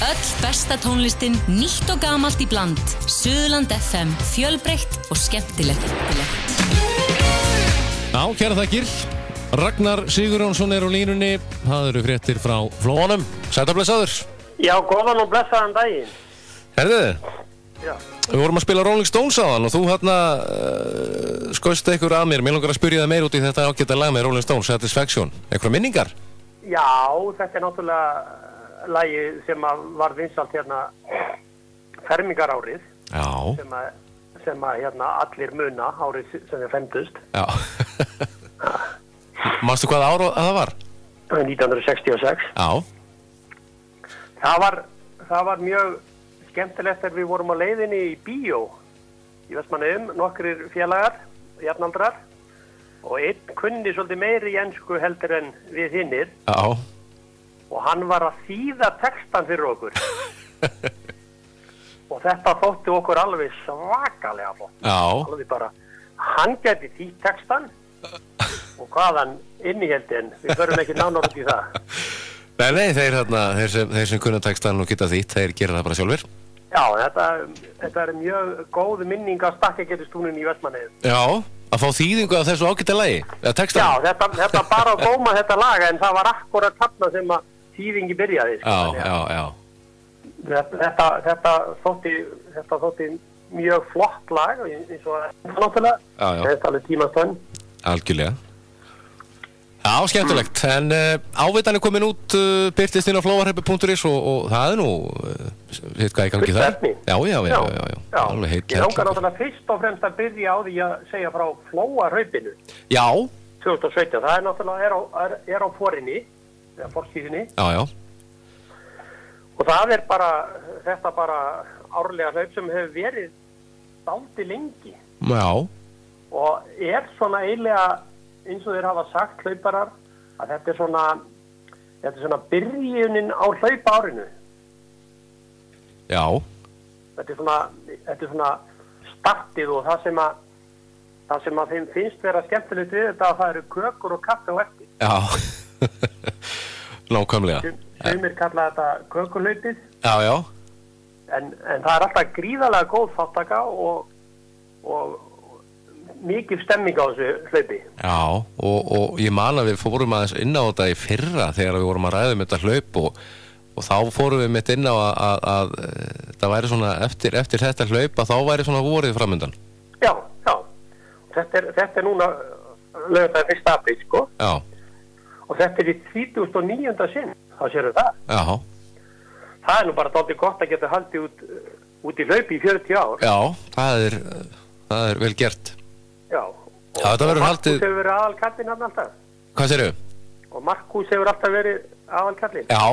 Öll besta tónlistin, nýtt og gamalt í bland. Suðurland FM, fjölbreytt og skemmtilegt. Já, kæra þakkir. Ragnar Sigurjónsson á línunni. Það eru fréttir frá Flóanum. Sæll og blessaður. Já, góðan og blessaðan daginn. Herðu, Já. við vorum að spila Rolling Stones áðan og þú skoist ykkur að mér. Mér langar að spyrja það meir út í þetta ágæta lag með Rolling Stones, Satisfaction. Einhverja minningar? Já, þetta náttúrulega lagi sem var vinsalt hérna fermingarárið. Já. Sem allir muna árið sem þeir femdust. Já. Manstu hvað ár það var? 1966. Já. Það var mjög skemmtilegt þegar við vorum á leiðinni í bíó í Vestmannaeyjum, nokkrir félagar, jafnaldrar, og einn kunni svolítið meiri í ensku heldur en við hinnir. Já. Og hann var að þýða textan fyrir okkur. Og þetta þótti okkur alveg svakalega flott. Já. Alveg bara, hann gæti þýtt textan og hvað hann innihéldi, en við förum ekki nánar út í það. Nei, þeir sem kunna textan og geta þýtt, þeir gera það bara sjálfur. Já, þetta er mjög góð minning af Stakkageturstúninu í Vestmannaeyjum. Já, að fá þýðingu af þessu ágæta lagi, eða textan. Já, þetta bara að góma þetta lag, en það var akkurat þarna sem að þýðingi byrjaði. Já. Þetta þótti mjög flott lag, eins og náttúrulega. Já. Þetta er alveg tímastönn. Algjörlega. Já, skemmtilegt, en ávitan er komin út, byrtist inn á flóahreppi.is og það er nú, hitt hvað ég gangi það? Já. Alveg heitt. Ég langar náttúrulega fyrst og fremst að byrja á því að segja frá Flóahlaupinu. Já. 2017, það er náttúrulega er á forinni, eða forsíðinni. Já. Og það er þetta árlega hlaup sem hefur verið dálítið lengi. Já. Og er svona eiginlega, eins og þeir hafa sagt hlauparar, að þetta er svona byrjunin á hlaupárinu. Já. Þetta er svona startið, og það sem að þeim finnst vera skemmtilegt við þetta, að það eru kökur og kaffi á eftir. Já. Nákvæmlega. Sumir kalla þetta kökurhlaupið. Já. En það er alltaf gríðarlega góð þáttaka og mikið stemming á þessu hlaupi. Já, og ég man að við fórum aðeins inn á þetta í fyrra þegar við vorum að ræða þetta hlaup og þá fórum við mitt inn á að það væri svona eftir þetta hlaup að þá væri svona vorið framundan. Já. Þetta er núna laugardaginn 1. apríl, sko. Já. Og þetta er í 39. sinn, þá sérðu það. Já. Það er nú bara dálítið gott að geta haldið út í hlaupi í 40 ár. Já, það er vel gert. Já, og Markús hefur verið aðalkallinn hann alltaf. Hvað segirðu? Og Markús hefur alltaf verið aðalkallinn. Já.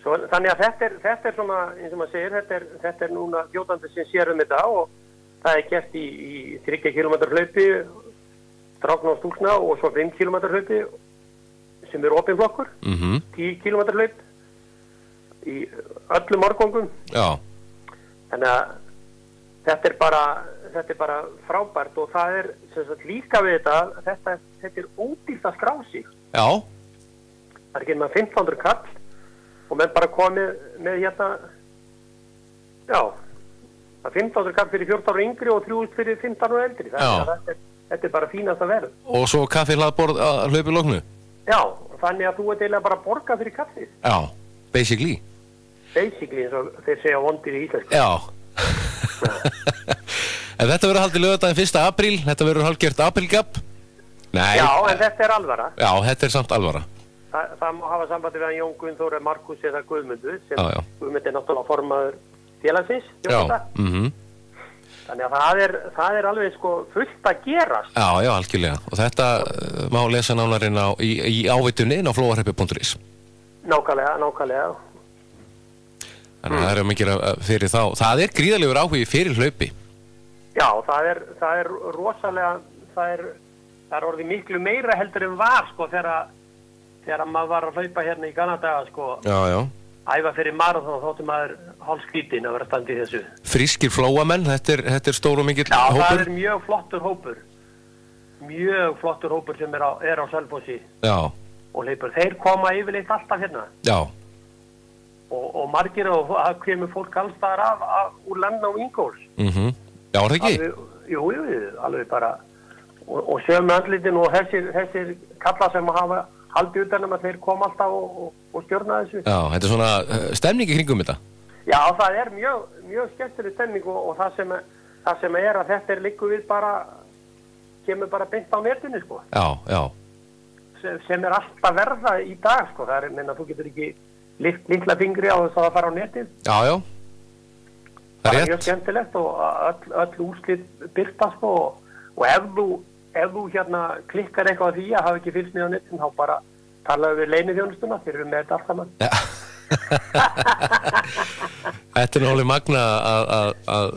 Þannig að þetta er svona, eins og maður segir, þetta er núna fljótandi sem sér þetta, og það er gert í 30 km hlaupi, strákna og stúlkna, og svo 5 km hlaupi sem er opinn flokkur, 10 km hlaup í öllum árgöngum. Já. Þannig að þetta er bara frábært, og það er sem sagt líka við þetta er ódýrt að skrá sig. Já. Það er ekki með 1500 kall og menn bara komið með hérna, já, það er 1500 kall fyrir 14 ára yngri og 3000 fyrir 15 ára eldri. Þetta er bara fínast að verða. Og svo kaffi hlaðborð að hlaupi loknu? Já, þannig að þú ert eiginlega bara að borga fyrir kaffið. Já, basically. Basically, eins og þeir segja vondir í íslensku. Já. En þetta verður haldið laugardaginn 1. apríl, þetta verður hálfgert aprílgabb. Nei. Já, en þetta er alvara. Já, þetta er samt alvara. Það má hafa sambandi við hann Jón Gunnþór, Markús eða Guðmundur, sem Guðmund er náttúrulega formaður félagsins. Já, Þannig að það er alveg sko fullt að gerast. Já, algjörlega. Og þetta má lesa nánarinn í ávitunni inn á flóahreppi.is. Nákvæmlega. Þannig að það er mikið fyrir þá. Það er gríðarlegur áhugi fyrir hlaupi. Já, það er rosalega, það er orðið miklu meira heldur en var, sko, þegar maður var að hlaupa hérna í gamla daga, sko. Já. Æfa fyrir maraþon, þótti maður hálfskrítinn að vera standið í þessu. Frískir flóamenn, þetta er stór og mikill hópur. Já, það er mjög flottur hópur. Mjög flottur hópur sem er á Selfossi. Já. Og hleypur. Þeir koma yfirleitt alltaf hérna. Já. og margir og það kemur fólk alls þar af úr landa og Ingóls. Já, það ekki? Jú, alveg bara og sömu andlitin og þessir kalla sem hafa haldið utan að þeir koma alltaf og stjórna þessu. Já, þetta er svona stemning í kringum þetta. Já, það er mjög skemmtileg stemning og það sem að þetta liggur við bara kemur bara beint á netinu, sko. Já. Sem alltaf verða í dag, sko. Það minna, þú getur ekki litla fingri á þess að það fara á netið. Já. Það er mjög skemmtilegt og öll úrslit birta, sko. Og ef þú hérna klikkar eitthvað á því að hafa ekki fylgst með á netinu, þá bara talaðu við leyniþjónustuna, þeir eru með þetta allt saman. Ja. Þetta er náttúrulega magna að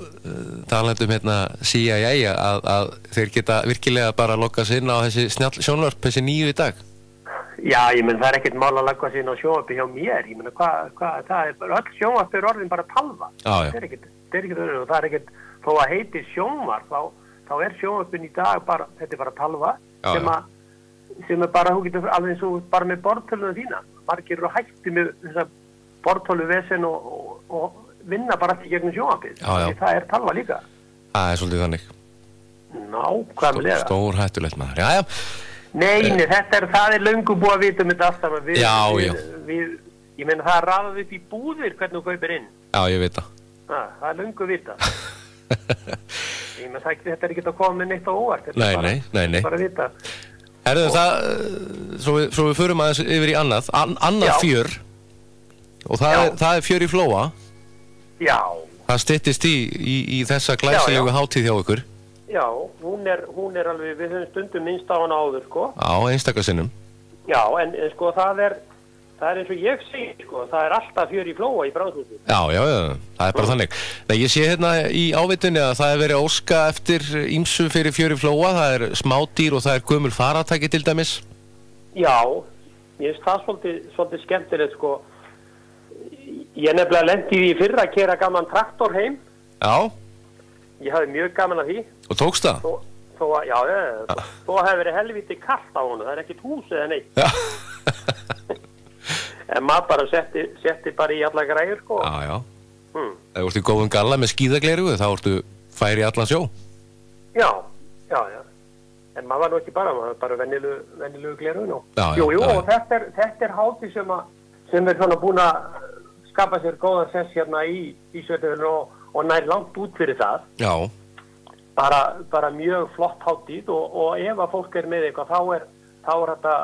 talandi hérna CIA að þeir geta virkilega bara lokka sig inn á þessi sjónvarp, þessi 9 í dag. Já, ég menn það er ekkert mál að lokka sig inn á sjónvarpi hjá mér. Ég menn hvað það er bara, öll sjónvarp er orðin bara talva. Já. Það er ekkert öðru og það er ekkert, þó að heiti sjónvarp, þá er sjónvarpin í dag bara, þetta er bara talva sem er bara, þú getur alveg eins og bara með borðtöluna þína. Margir eru hætti með þessa borðtöluvesen og vinna bara ekki gegnum sjónvarpið. Það er talva líka. Það er svolítið þannig. Nákvæmlega. Stór hættulegt maður. Já. Nei, það er löngu búið að vita um þetta alltaf. Já. Ég meina það er raðað upp í búðir hvernig þú kaupir inn. Já, ég veit það. Það er löngu vita. Ég meina þetta er ekki að koma með neitt á óvart. Nei. Bara vita. Herðu svo við förum aðeins yfir í annað fjör og það er fjör í Flóa. Já. Það styttist í þessa glæsilegu hátíð hjá ykkur. Já, hún er alveg, við höfum stundum minnst á hana áður, sko. Já, einstaka sinnum. Já, en sko það er eins og ég segi, sko, það er alltaf fjör í Flóa í Brandshúsi. Já, það er bara þannig. Nei, ég sé hérna í ávitunni að það er verið að óska eftir ýmsu fyrir fjör í Flóa, það er smádýr og það er gömul faratæki til dæmis. Já, ég finnst það svolítið skemmtilegt, sko. Ég nefnilega lenti í fyrra að keyra gaman traktor heim. Já. Ég hafði mjög gaman af því. Og tókst það? Þó hefði verið helviti kalt á honum, það er ekkert hús eða neitt. Já. En maður bara setti bara í alla græður, sko. Já. Ef þú ert í góðum galla með skíðaglerugu, þá ertu færi í allan sjó. Já. En maður var nú ekki maður var bara venjulegu glerugu nú. Jú, og þetta er hátíð sem er svona búin að skapa sér góðan sess hérna í Sveitarfélaginu og nær langt út fyrir það. Já. Bara mjög flott hátíð og ef að fólk er með eitthvað, þá er þetta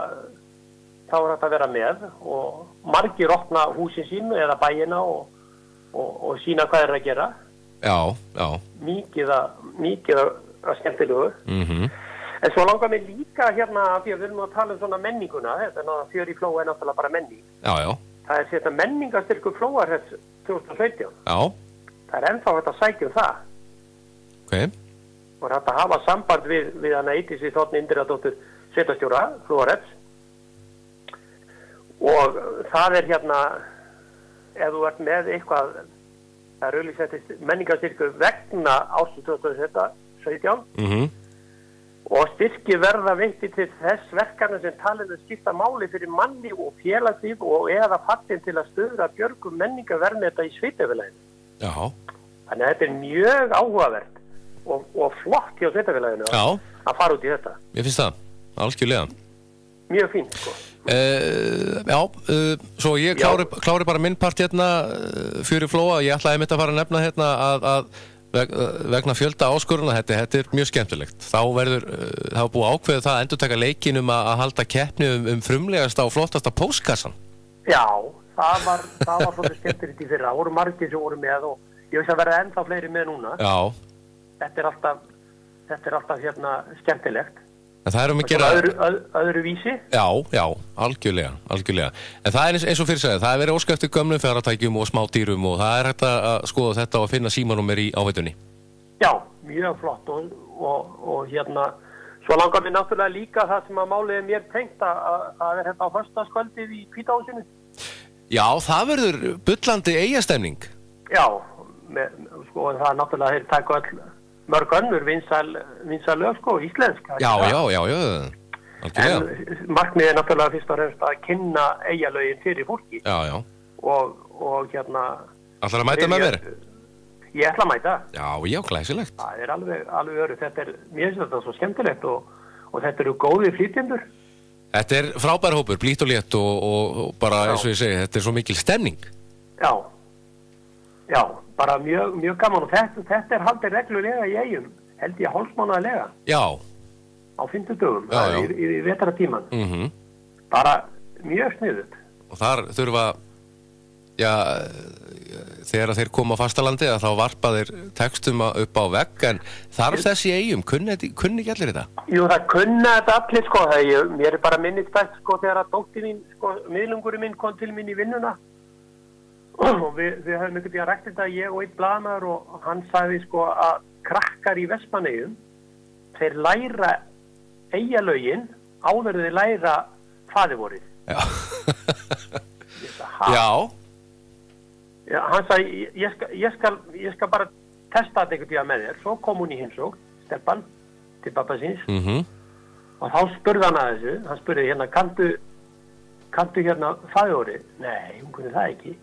að vera með og margir opna húsin sín eða bæina og sína hvað er að gera. Já. Mikið að skemmtilegu. En svo langar mig líka hérna, því að við erum að tala um svona menninguna, þetta fjör í Flóa er náttúrulega bara menning. Já. Það er þetta menningarstyrkur Flóarhrepps 2017. Já. Það er ennþá hægt að sækja um það. Ok. Og það er hægt að hafa samband við hana Eydísi Þórni Indriðadóttur sveitarstjóra Flóarhrepps. Og það er hérna, ef þú ert með eitthvað, það er auðvitað menningarstyrkur vegna ársins 2017. Og styrki verða veitti til þess verkefna sem talið skipta máli fyrir manni og félagslíf og eða fallin til að stöðra björgum menningarverðmeta í Sveitarfélaginu. Já. Þannig að þetta er mjög áhugavert og flott hjá Sveitarfélaginu að fara út í þetta. Ég finnst það, algjörlega. Mjög fínt, sko. Svo ég klári bara minn part hérna fjör í Flóa. Ég ætlaði mitt að fara að nefna hérna að vegna fjölda áskoruna, þetta er mjög skemmtilegt. Þá búið ákveðið það að endurtaka leikin að halda keppni frumlegasta og flottasta póstkassan. Já, það var svolítið skemmtilegt í fyrra. Það voru margir sem voru með og ég veist að verða ennþá fleiri með núna. Já. Þetta er alltaf hérna skemmtilegt. En það að gera öðru vísi? Já, algjörlega. En það er eins og fyrir segið, það er verið óska eftir gömlum faratækjum og smádýrum og það er hægt að skoða þetta og að finna símanúmer í ávitunni. Já, mjög flott og hérna, svo langar mér náttúrulega líka það sem að málið mér tengt að er hérna á föstudagskvöldið í Hvítahúsinu. Já, það verður bullandi eyjastemning. Já, sko það er náttúrulega þeir taka mörg önnur vinsæl lög, sko, íslensk. Já. Algjörlega. En markmiðið er náttúrulega fyrst og fremst að kynna eyjalögin fyrir fólki. Já. og hérna... Ætlarðu að mæta með mér? Ég ætla að mæta. Já, glæsilegt. Það er alveg öru. Mér finnst þetta svo skemmtilegt og þetta eru góðir flytjendur. Þetta er frábær hópur, blítt og létt og bara eins og ég segi, þetta er svo mikil stemning. Já, bara mjög gaman og þetta er haldið reglulega í Eyjum, held ég hálfsmánaðarlega. Já. Á 50 dögum, í vetratíman. Bara mjög sniðugt. Og þar þurfa, þegar þeir koma á fastalandi að þá varpa þeir textum upp á vegg, en þarf þessi Eyjum, kunni ekki allir þetta? Jú, það kunna þetta allir, sko, mér er bara minnistætt, sko, þegar að dóttir mín, sko, miðlungurinn minn kom til mín í vinnuna og við höfum einhvern veginn rætt þetta, ég og einn blaðamaður, og hann sagði, sko, að krakkar í Vestmannaeyjum, þeir læra Eyjalögin áður þeir læra faðirvorið. Já, hann sagði, ég skal bara testa þetta einhvern tíma með þér. Svo kom hún í heimsókn, stelpan, til pappa síns. Og þá spurði hann að þessu. Hann spurði hérna, kanntu hérna faðirvorið? Nei, hún kunni það ekki.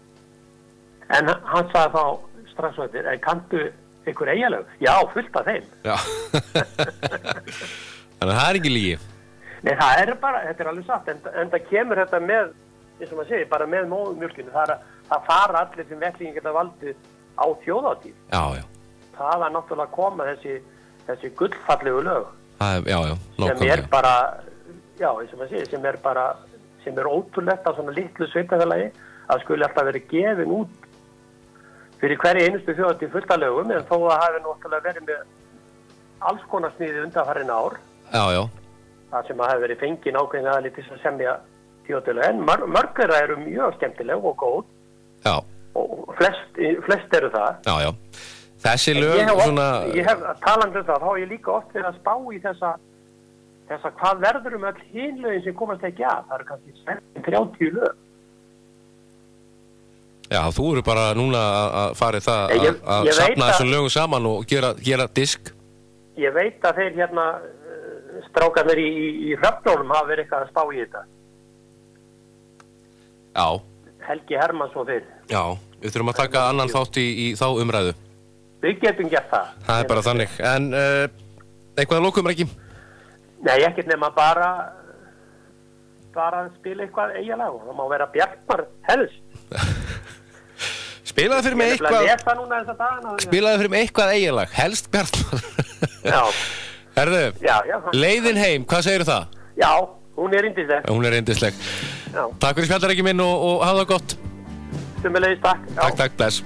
En hann sagði þá strax á þetta, kanntu einhver Eyjalög? Já, fullt af þeim. Já. Þannig að það er ekki lygi. Nei, það er bara, þetta er alveg satt, en það kemur þetta með, eins og maður segir, bara með móðumjólkinu. Það fara allir sem vettlingin geta valdið á þjóðhátíð. Já. Það var náttúrulega að koma þessi gullfallegu lög. Já, sem er bara, eins og maður segir, sem er ótrúlegt á svona litlu sveitafélagi að skuli alltaf verið gefin út fyrir hverja einustu þjóðhátíð fullt af lögum, en þó að hafi náttúrulega verið með alls konar sniði undanfarin ár. Já. Það sem hafi verið fengin ákveðin aðli til að semja þjóðhátíðlega, en mörg þeirra eru mjög skemmtileg og góð. Já. Og flest eru það. Já. Þessi lög svona... Ég hef talandi um það, þá hef ég líka oft verið að spá í þessa hvað verður öll hin lögin sem komast ekki að. Það eru kannski 30 lög. Já, þú eru bara núna að fara í það að safna þessum lögum saman og gera disk. Ég veit að þeir hérna strákarnir í Hrafnónum hafa verið eitthvað að spá í þetta. Já. Helgi Hermannsson þeir. Já, við þurfum að taka annan þátt í þá umræðu. Við getum gert það. Það er bara þannig. En eitthvað að lokum, ekki? Nei, ekkert nema bara spila eitthvað Eyjalag og það má vera Bjartmar helst. Spilaðu fyrir mig eitthvað Eyjalag, helst Bjartmar. Já. Herðu, leiðin heim, hvað segirðu það? Já, hún er yndisleg. Hún er yndisleg. Takk fyrir spjallarleikinn minn og hafa það gott. Sömuleiðis, takk. Takk, bless.